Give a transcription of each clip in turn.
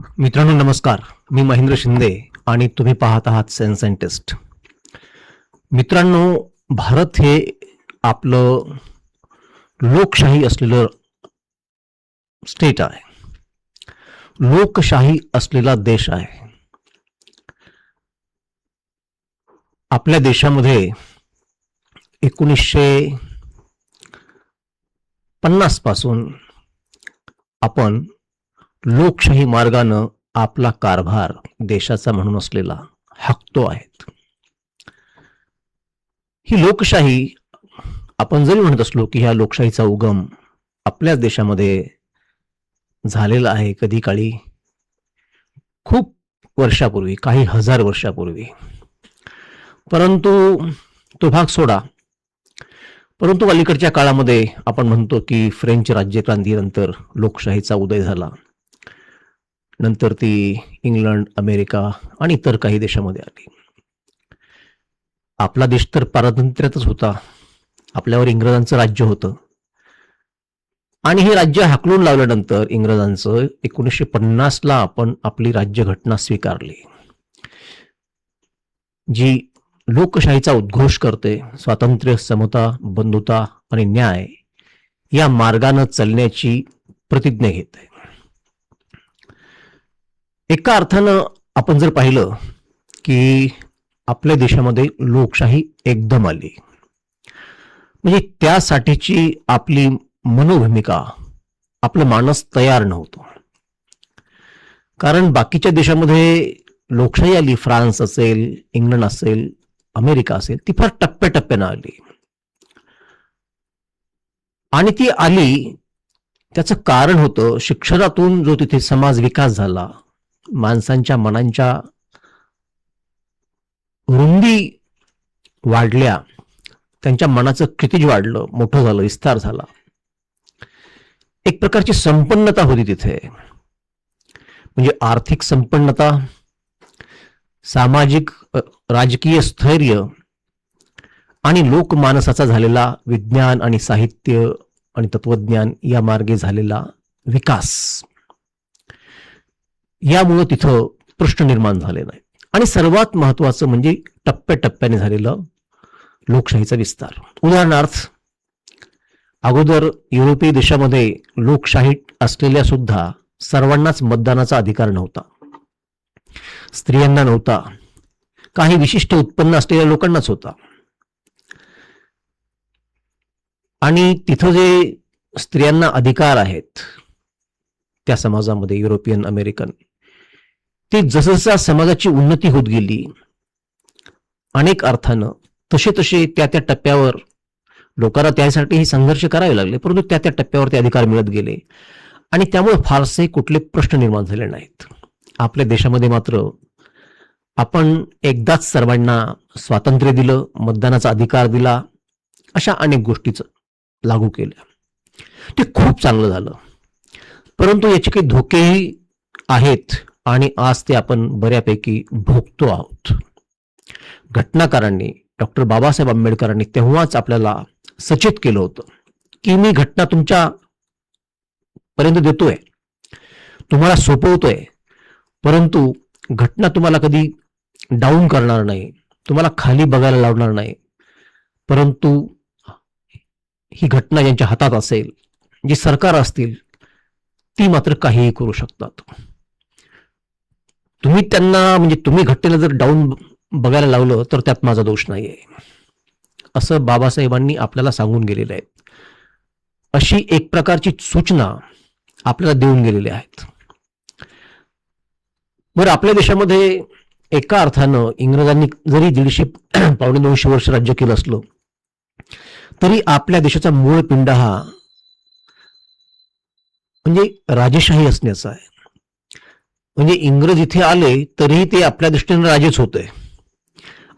मित्रांनो नमस्कार. मी महेंद्र शिंदे आणि तुम्ही पाहत आहात सेन्स अँड टेस्ट. मित्रांनो, भारत हे आपलं लोकशाही असलेलं स्टेट आहे, लोकशाही असलेला देश आहे. आपल्या देशामध्ये 1950 पासून आपण लोकशाही मार्गानं आपला कारभार देशाचा म्हणून असलेला हाकतो आहेत. ही लोकशाही आपण जरी म्हणत असलो की ह्या लोकशाहीचा उगम आपल्याच देशामध्ये झालेला आहे, कधी काळी खूप वर्षापूर्वी, काही हजार वर्षापूर्वी. परंतु तो भाग सोडा. परंतु अलीकडच्या काळामध्ये आपण म्हणतो की फ्रेंच राज्यक्रांतीनंतर लोकशाहीचा उदय झाला. नंतर ती इंग्लंड, अमेरिका आणि इतर काही देशामध्ये आली. आपला देश तर पारतंत्र्यातच होता. आपल्यावर इंग्रजांचं राज्य होतं आणि हे राज्य हाकलून लावल्यानंतर इंग्रजांचं 1950ला आपण आपली राज्यघटना स्वीकारली, जी लोकशाहीचा उद्घोष करते. स्वातंत्र्य, समता, बंधुता आणि न्याय या मार्गानं चालण्याची प्रतिज्ञा घेते. एका अर्थानं आपण जर पाहिलं की आपल्या देशामध्ये लोकशाही एकदम आली, म्हणजे त्यासाठीची आपली मनोभूमिका, आपलं मानस तयार नव्हतं. कारण बाकीच्या देशामध्ये लोकशाही आली, फ्रान्स असेल, इंग्लंड असेल, अमेरिका असेल, ती फार टप्प्याटप्प्यानं आली. आणि ती आली त्याचं कारण होतं शिक्षणातून जो तिथे समाज विकास झाला, माणसांच्या मनांच्या रुंदी वाढल्या, त्यांच्या मनाचं क्षितिज वाढलं, मोठं झालं, विस्तार झाला. एक प्रकारची संपन्नता होती तिथे, म्हणजे आर्थिक संपन्नता, सामाजिक राजकीय स्थैर्य आणि लोकमानसाचा झालेला विज्ञान आणि साहित्य आणि तत्वज्ञान या मार्गे झालेला विकास, यामुळं तिथं प्रश्न निर्माण झाले नाही. आणि सर्वात महत्वाचं म्हणजे टप्प्याटप्प्याने झालेलं लोकशाहीचा विस्तार. उदाहरणार्थ, अगोदर युरोपीय देशामध्ये लोकशाही असलेल्या सुद्धा सर्वांनाच मतदानाचा अधिकार नव्हता, स्त्रियांना नव्हता, काही विशिष्ट उत्पन्न असलेल्या लोकांनाच होता. आणि तिथं जे स्त्रियांना अधिकार आहेत त्या समाजामध्ये, युरोपियन, अमेरिकन, ते जसं समाजाची उन्नती होत गेली, अनेक अर्थानं तसे तसे त्या त्या टप्प्यावर लोकांना त्यासाठीही संघर्ष करावे लागले, परंतु त्या त्या टप्प्यावर ते अधिकार मिळत गेले आणि त्यामुळे फारसे कुठले प्रश्न निर्माण झाले नाहीत. आपल्या देशामध्ये मात्र आपण एकदाच सर्वांना स्वातंत्र्य दिलं, मतदानाचा अधिकार दिला, अशा अनेक गोष्टीच लागू केल्या. ते खूप चांगलं झालं, परंतु याचे काही धोकेही आहेत आणि आज ते आपण बऱ्यापैकी भोगतो आहोत. घटनाकारांनी, डॉक्टर बाबासाहेब आंबेडकरांनी तेव्हाच आपल्याला सचेत केलं होतं की मी घटना तुमच्या पर्यंत देतोय, तुम्हाला सोपवतोय, परंतु घटना तुम्हाला कधी डाऊन करणार नाही, तुम्हाला खाली बघायला लावणार नाही. परंतु ही घटना ज्यांच्या हातात असेल, जी सरकार असतील, ती मात्र काहीही करू शकतात. तुम्ही त्यांना, म्हणजे तुम्ही घटनेला जर डाऊन बघायला लावलं तर त्यात माझा दोष नाहीये, असं बाबासाहेबांनी आपल्याला सांगून गेलेलं आहे. अशी एक प्रकारची सूचना आपल्याला देऊन गेलेल्या आहेत. बरं, आपल्या देशामध्ये एका अर्थानं इंग्रजांनी जरी 150 पावणे 200 वर्ष राज्य केलं असलं तरी आपल्या देशाचा मूळ पिंड हा म्हणजे राजेशाही असण्याचा आहे. म्हणजे इंग्रज इथे आले तरीही ते आपल्या दृष्टीने राजेच होते,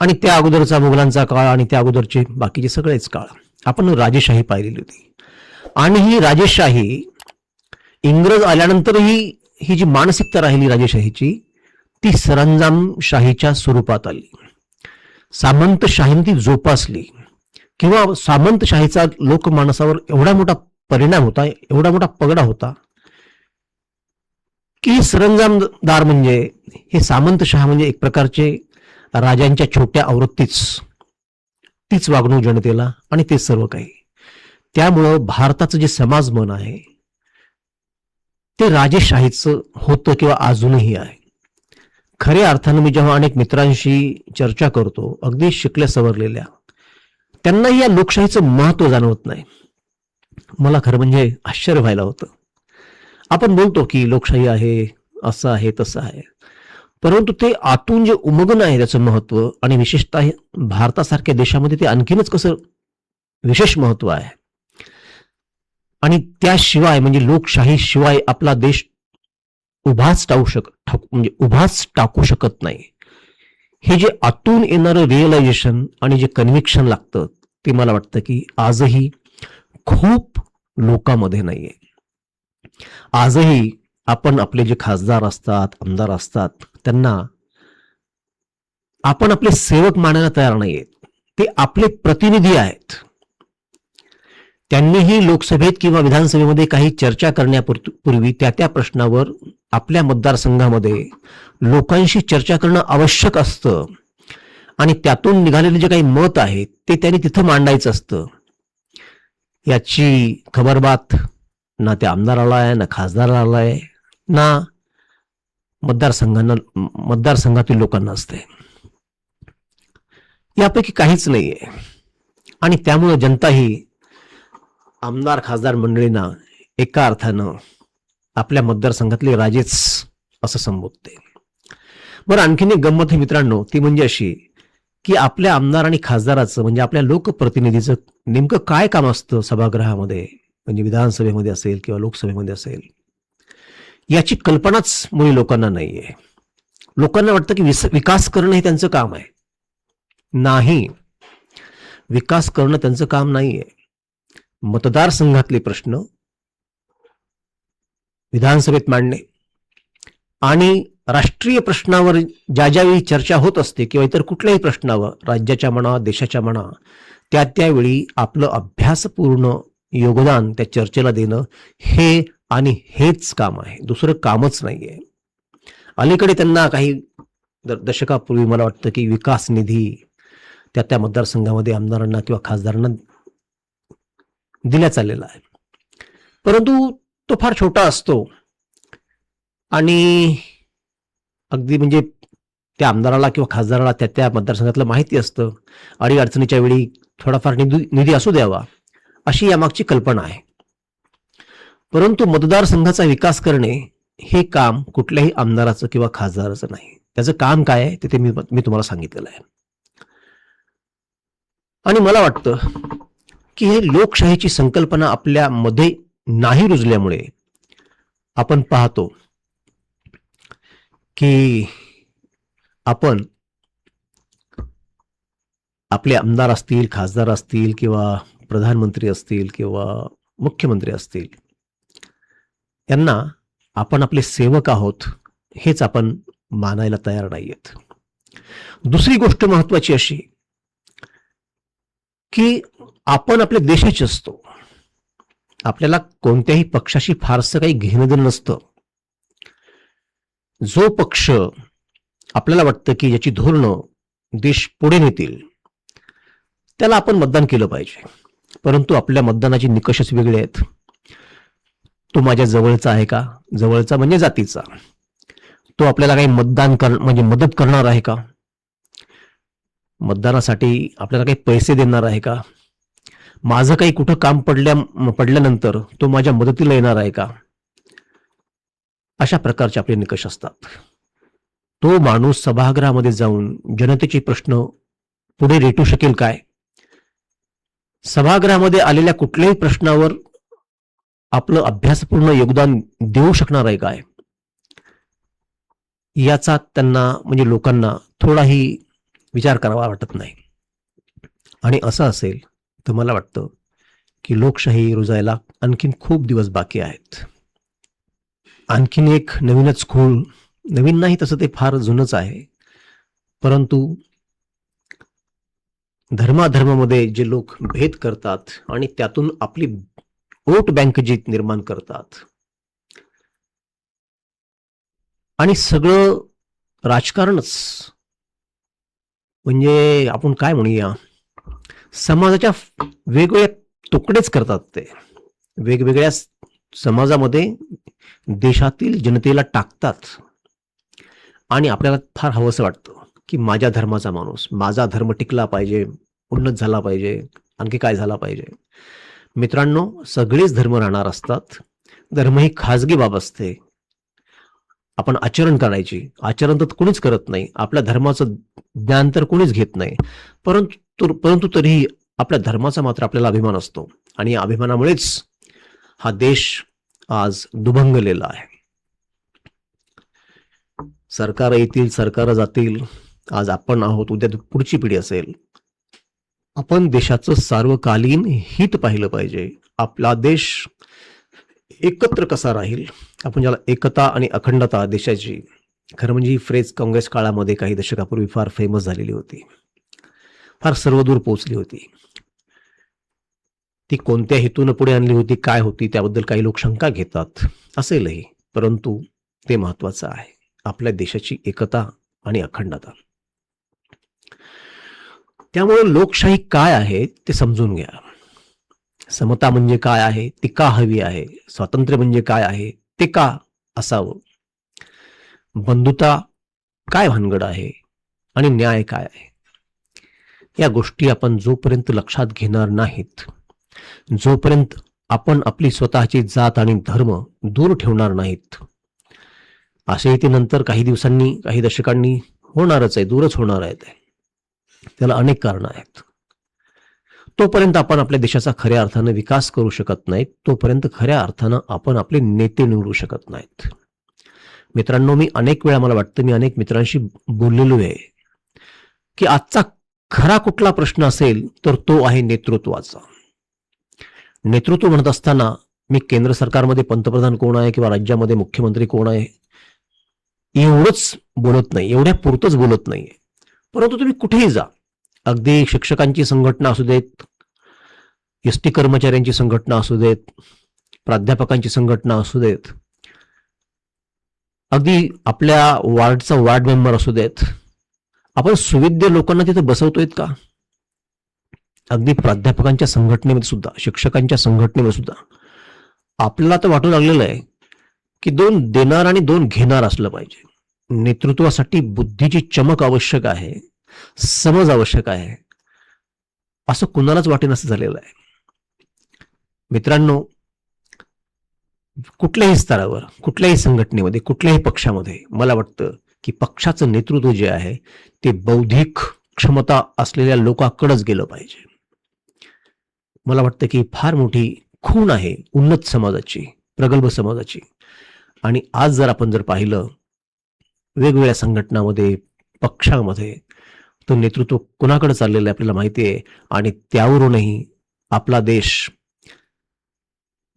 आणि त्या अगोदरचा मुघलांचा काळ आणि त्या अगोदरचे बाकीचे सगळेच काळ आपण राजेशाही पाहिलेली होती. आणि ही राजेशाही इंग्रज आल्यानंतरही ही जी मानसिकता राहिली राजेशाहीची, ती सरंजामशाहीच्या स्वरूपात आली. सामंतशाहीने ती जोपासली, किंवा सामंतशाहीचा लोकमानसावर एवढा मोठा परिणाम होता, एवढा मोठा पगडा होता की सरंजामदार म्हणजे हे सामंतशहा म्हणजे एक प्रकारचे राजांच्या छोट्या आवृत्तीच, तीच वागणूक जनतेला आणि तेच सर्व काही. त्यामुळं भारताचं जे समाजमन आहे ते राजेशाहीचं होतं किंवा अजूनही आहे. खऱ्या अर्थानं मी जेव्हा अनेक मित्रांशी चर्चा करतो, अगदी शिकल्या सवरलेल्या, त्यांनाही या लोकशाहीचं महत्व जाणवत नाही. मला खरं म्हणजे आश्चर्य व्हायला होतं. आपण बोलतो की लोकशाही आहे, असं आहे, तसं आहे. परंतु ते आतून जे उमगणं आहे त्याचं महत्व, आणि विशेषतः भारतासारख्या देशामध्ये ते आणखीनच कसं विशेष महत्व आहे. आणि त्याशिवाय म्हणजे लोकशाही शिवाय आपला देश म्हणजे उभाच टाकू शकत नाही. हे जे आतून येणारं रिअलायझेशन आणि जे कन्व्हिक्शन लागतं ते मला वाटतं की आजही खूप लोकांमध्ये नाहीये. आजही आपण आपले जे खासदार असतात, आमदार असतात, त्यांना आपण आपले सेवक मानायला तयार नाहीयेत. ते आपले प्रतिनिधी आहेत. त्यांनीही लोकसभेत किंवा विधानसभेमध्ये काही चर्चा करण्यापूर्वी त्या त्या प्रश्नावर आपल्या मतदारसंघामध्ये लोकांशी चर्चा करणं आवश्यक असतं, आणि त्यातून निघालेले जे काही मत आहे ते त्यांनी तिथं मांडायचं असतं. याची खबरबात ना त्या आमदाराला आहे, ना खासदाराला आहे, ना मतदारसंघातील लोकांना असते. यापैकी काहीच नाहीये. आणि त्यामुळे जनताही आमदार खासदार मंडळींना एका अर्थानं आपल्या मतदारसंघातले राजेच असं संबोधते. बरं, आणखीन एक गंमत आहे मित्रांनो, ती म्हणजे अशी की आपल्या आमदार आणि खासदाराचं म्हणजे आपल्या लोकप्रतिनिधीचं नेमकं काय काम असतं सभागृहामध्ये, म्हणजे विधानसभेमध्ये असेल किंवा लोकसभेमध्ये असेल, याची कल्पनाच मुळी लोकांना नाहीये. लोकांना वाटतं की विकास करणं हे त्यांचं काम आहे. नाही, विकास करणं त्यांचं काम नाहीये. मतदारसंघातले प्रश्न विधानसभेत मांडणे आणि राष्ट्रीय प्रश्नावर ज्या ज्यावेळी चर्चा होत असते किंवा इतर कुठल्याही प्रश्नावर, राज्याच्या म्हणा, देशाच्या म्हणा, त्या त्यावेळी आपलं अभ्यासपूर्ण योगदान त्या चर्चेला देणं हे आणि हेच काम आहे, दुसरं कामच नाहीये. अलीकडे त्यांना काही दशकापूर्वी मला वाटतं की विकास निधी त्या त्या मतदारसंघामध्ये आमदारांना किंवा खासदारांना दिला चाललेला आहे, परंतु तो फार छोटा असतो आणि अगदी म्हणजे त्या आमदाराला किंवा खासदाराला त्या त्या मतदारसंघातलं माहिती असतं. अडीअडचणीच्या वेळी थोडाफार निधी असू द्यावा, अशी यामागची कल्पना आहे. परंतु मतदारसंघाचा विकास करणे हे काम कुठल्याही आमदाराचं किंवा खासदाराचं नाही. त्याचं काम काय आहे ते मी तुम्हाला सांगितलेलं आहे. आणि मला वाटतं की हे लोकशाहीची संकल्पना आपल्या मध्ये नाही रुजल्यामुळे आपण पाहतो की आपण आपले आमदार असतील, खासदार असतील किंवा प्रधानमंत्री असतील किंवा मुख्यमंत्री असतील, यांना आपण आपले सेवक आहोत हेच आपण मानायला तयार नाहीयेत. दुसरी गोष्ट महत्वाची अशी की आपण आपल्या देशाचे असतो. आपल्याला कोणत्याही पक्षाशी फारसं काही घेणं देणं नसतं. जो पक्ष आपल्याला वाटतं की याची धोरणं देश पुढे नेतील त्याला आपण मतदान केलं पाहिजे. परंतु आपल्या मतदानाचे निकषच वेगळे आहेत. तो माझ्या जवळचा आहे का, जवळचा म्हणजे जातीचा, तो आपल्याला काही म्हणजे मदत करणार आहे का, मतदानासाठी आपल्याला काही पैसे देणार आहे का, माझं काही कुठं काम पडल्यानंतर तो माझ्या मदतीला येणार आहे का, अशा प्रकारचे आपले निकष असतात. तो माणूस सभागृहामध्ये जाऊन जनतेचे प्रश्न पुढे रेटू शकेल काय, सभागृहामध्ये आलेल्या कुठल्याही प्रश्नावर आपलं अभ्यासपूर्ण योगदान देऊ शकणार आहे काय, याचा त्यांना म्हणजे लोकांना थोडाही विचार करावा वाटत नाही. आणि असं असेल तर मला वाटतं की लोकशाही रुजायला आणखीन खूप दिवस बाकी आहेत. आणखीन एक नवीनच खूळ, नवीन नाही तसं ते फार जुनच आहे, परंतु धर्माधर्मामध्ये जे लोक भेद करतात आणि त्यातून आपली वोट बँक जी निर्माण करतात, आणि सगळं राजकारणच म्हणजे आपण काय म्हणूया, समाजाच्या वेगवेगळ्या तुकडेच करतात ते. वेगवेगळ्या समाजामध्ये देशातील जनतेला टाकतात आणि आपल्याला फार हवंसं वाटतं की माझ्या धर्माचा माणूस, माझा धर्म टिकला पाहिजे, उन्नत झाला पाहिजे, आणखी काय झाला पाहिजे. मित्रांनो, सगळेच धर्म राहणार असतात. धर्म ही खाजगी बाब असते. आपण आचरण करायची, आचरण तर कोणीच करत नाही, आपल्या धर्माचं ज्ञान तर कोणीच घेत नाही. परंतु तरीही आपल्या धर्माचा मात्र आपल्याला अभिमान असतो आणि या अभिमानामुळेच हा देश आज दुभंगलेला आहे. सरकार येतील, सरकार जातील, आज आपण आहोत, उद्या पुढची पिढी असेल. आपण देशाचं सार्वकालीन हित पाहिलं पाहिजे. आपला देश एकत्र कसा राहील, आपण ज्याला एकता आणि अखंडता देशाची, खरं म्हणजे ही फ्रेज काँग्रेस काळामध्ये काही दशकापूर्वी फार फेमस झालेली होती, फार सर्वदूर पोहोचली होती. ती कोणत्या हेतून पुढे आणली होती, काय होती, त्याबद्दल काही लोक शंका घेतात असेलही, परंतु ते महत्वाचं आहे, आपल्या देशाची एकता आणि अखंडता. त्यामुळे लोकशाही काय आहे ते समजून घ्या. समता म्हणजे काय आहे, ती का हवी आहे, स्वातंत्र्य म्हणजे काय आहे, ते का असावं, बंधुता काय भानगड आहे आणि न्याय काय आहे. या गोष्टी आपण जोपर्यंत लक्षात घेणार नाहीत, जोपर्यंत आपण आपली स्वतःची जात आणि धर्म दूर ठेवणार नाहीत, असे ते नंतर काही दिवसांनी, काही दशकांनी होणारच आहे, दूरच होणार आहे. त्याला अनेक कारणं आहेत. तोपर्यंत आपण आपल्या देशाचा खऱ्या अर्थानं विकास करू शकत नाहीत, तोपर्यंत खऱ्या अर्थानं आपण आपले नेते निवडू शकत नाहीत. मित्रांनो, मी अनेक वेळा, मला वाटतं मी अनेक मित्रांशी बोललेलो आहे की आजचा खरा कुठला प्रश्न असेल तर तो आहे नेतृत्वाचा. नेतृत्व म्हणत असताना मी केंद्र सरकारमध्ये पंतप्रधान कोण आहे किंवा राज्यामध्ये मुख्यमंत्री कोण आहे एवढंच बोलत नाही, एवढ्या पुरतच बोलत नाहीये. परंतु तुम्ही कुठेही जा, अगदी शिक्षकांची संघटना असू देत, एसटी कर्मचाऱ्यांची संघटना असू देत, प्राध्यापकांची संघटना असू देत, अगदी आपल्या वार्डचा वार्ड मेंबर असू देत, आपण सुविद्य लोकांना तिथे बसवतोय का? अगदी प्राध्यापकांच्या संघटनेमध्ये सुद्धा, शिक्षकांच्या संघटनेमध्ये सुद्धा आपल्याला तर वाटू लागलेलं आहे की दोन देणार आणि दोन घेणार असलं पाहिजे. नेतृत्वासाठी बुद्धीची चमक आवश्यक आहे, समज आवश्यक आहे, असं कुणालाच वाटेनासं झालेलं आहे. मित्रांनो, कुठल्याही स्तरावर, कुठल्याही संघटनेमध्ये, कुठल्याही पक्षामध्ये मला वाटतं की पक्षाचं नेतृत्व जे आहे ते बौद्धिक क्षमता असलेल्या लोकांकडेच गेलं पाहिजे. मला वाटतं की फार मोठी खूण आहे उन्नत समाजाची, प्रगल्भ समाजाची. आणि आज आपण जर पाहिलं वेगवेगळ्या संघटनामध्ये, पक्षामध्ये, तो नेतृत्व कोणाकडे चाललेलं आहे आपल्याला माहिती आहे. आणि त्यावरूनही आपला देश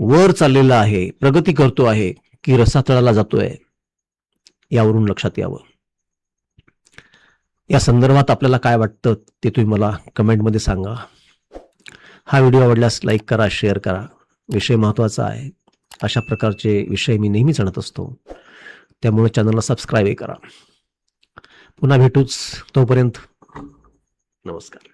वर चाललेला आहे, प्रगती करतो आहे की रसातळाला जातोय, यावरून लक्षात यावं. या संदर्भात आपल्याला काय वाटतं ते तुम्ही मला कमेंटमध्ये सांगा. हा व्हिडिओ आवडल्यास लाईक करा, शेअर करा. विषय महत्वाचा आहे, अशा प्रकारचे विषय मी नेहमीच आणत असतो, त्यामुळे चॅनलला सबस्क्राईब करा. पुन्हा भेटूच, तोपर्यंत नमस्कार.